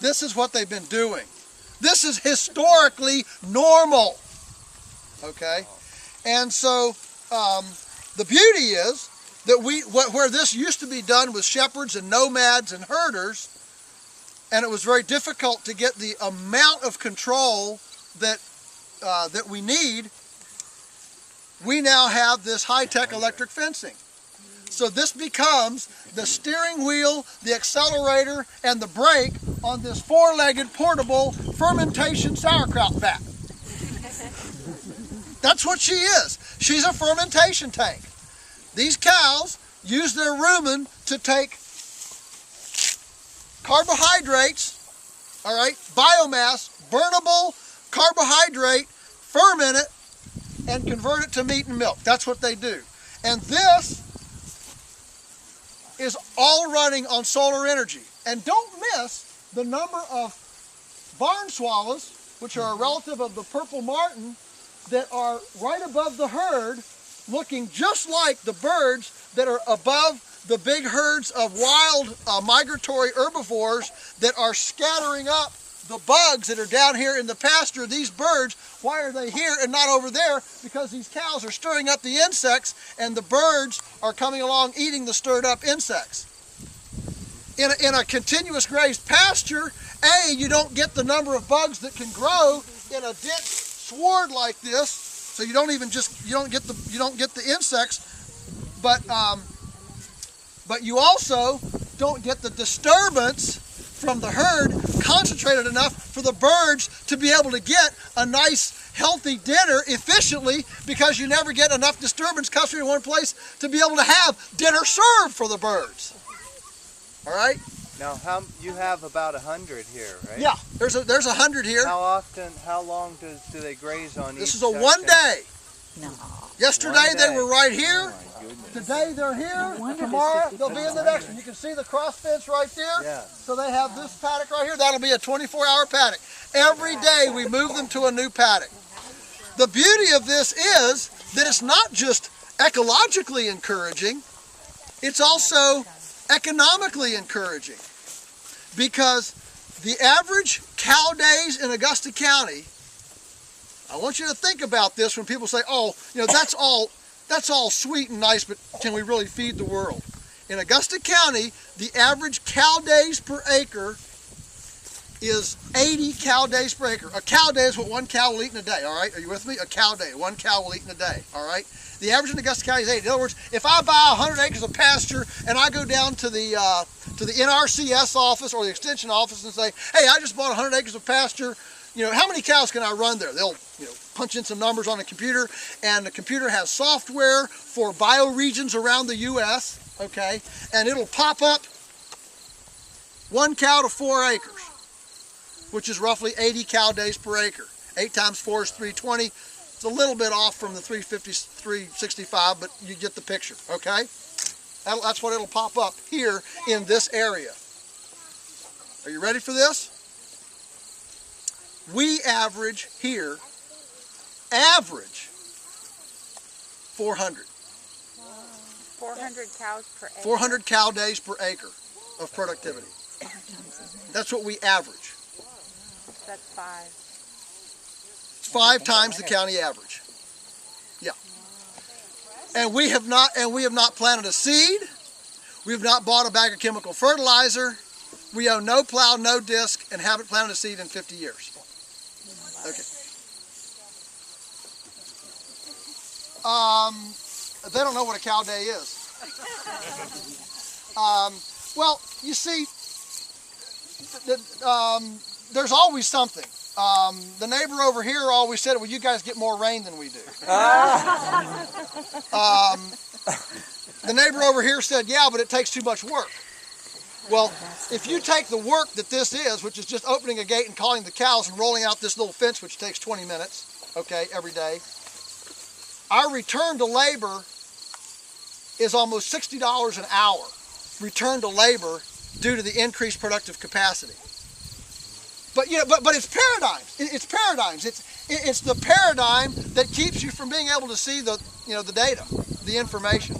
this is what they've been doing. This is historically normal, okay? And so the beauty is that where this used to be done with shepherds and nomads and herders, and it was very difficult to get the amount of control that we need, we now have this high-tech electric fencing. So this becomes the steering wheel, the accelerator, and the brake on this four-legged portable fermentation sauerkraut vat. That's what she is. She's a fermentation tank. These cows use their rumen to take carbohydrates, all right, biomass, burnable carbohydrate, ferment it, and convert it to meat and milk. That's what they do. And this is all running on solar energy. And don't miss the number of barn swallows, which are a relative of the purple martin, that are right above the herd, looking just like the birds that are above the big herds of wild migratory herbivores that are scattering up the bugs that are down here in the pasture. These birds, why are they here and not over there? Because these cows are stirring up the insects, and the birds are coming along eating the stirred up insects. In a continuous grazed pasture, you don't get the number of bugs that can grow in a dense sward like this, so you don't get the insects, but you also don't get the disturbance from the herd concentrated enough for the birds to be able to get a nice healthy dinner efficiently, because you never get enough disturbance concentrated in one place to be able to have dinner served for the birds. All right? Now, you have about 100 here, right? Yeah, there's 100 here. How long do they graze on each This is a section? 1 day. No. Yesterday they were right here. Today they're here. Tomorrow they'll be in the next one. You can see the cross fence right there. Yeah. So they have this paddock right here. That'll be a 24-hour paddock. Every day we move them to a new paddock. The beauty of this is that it's not just ecologically encouraging, it's also economically encouraging, because the average cow days in Augusta County, I want you to think about this when people say, oh, that's all sweet and nice, but can we really feed the world? In Augusta County, the average cow days per acre is 80 cow days per acre. A cow day is what one cow will eat in a day, all right? Are you with me? A cow day, one cow will eat in a day, all right? The average in Augusta County is 80. In other words, if I buy 100 acres of pasture and I go down to the NRCS office or the extension office and say, hey, I just bought 100 acres of pasture, how many cows can I run there? They'll, punch in some numbers on the computer, and the computer has software for bioregions around the U.S., okay? And it'll pop up 1 cow to 4 acres, which is roughly 80 cow days per acre. 8 times 4 is 320. It's a little bit off from the 350, 365, but you get the picture, okay? That's what it'll pop up here in this area. Are you ready for this? We average here, 400. 400 cows per acre. 400 cow days per acre of productivity. That's what we average. That's 5. It's 5 times the county average. Yeah. And we have not planted a seed. We have not bought a bag of chemical fertilizer. We own no plow, no disc, and haven't planted a seed in 50 years. Okay. They don't know what a cow day is. Well, you see, there's always something. The neighbor over here always said, well, you guys get more rain than we do. The neighbor over here said, yeah, but it takes too much work. Well, if you take the work that this is, which is just opening a gate and calling the cows and rolling out this little fence, which takes 20 minutes, okay, every day, our return to labor is almost $60 an hour, return to labor, due to the increased productive capacity. But but it's paradigms. It's paradigms. It's the paradigm that keeps you from being able to see the the data, the information.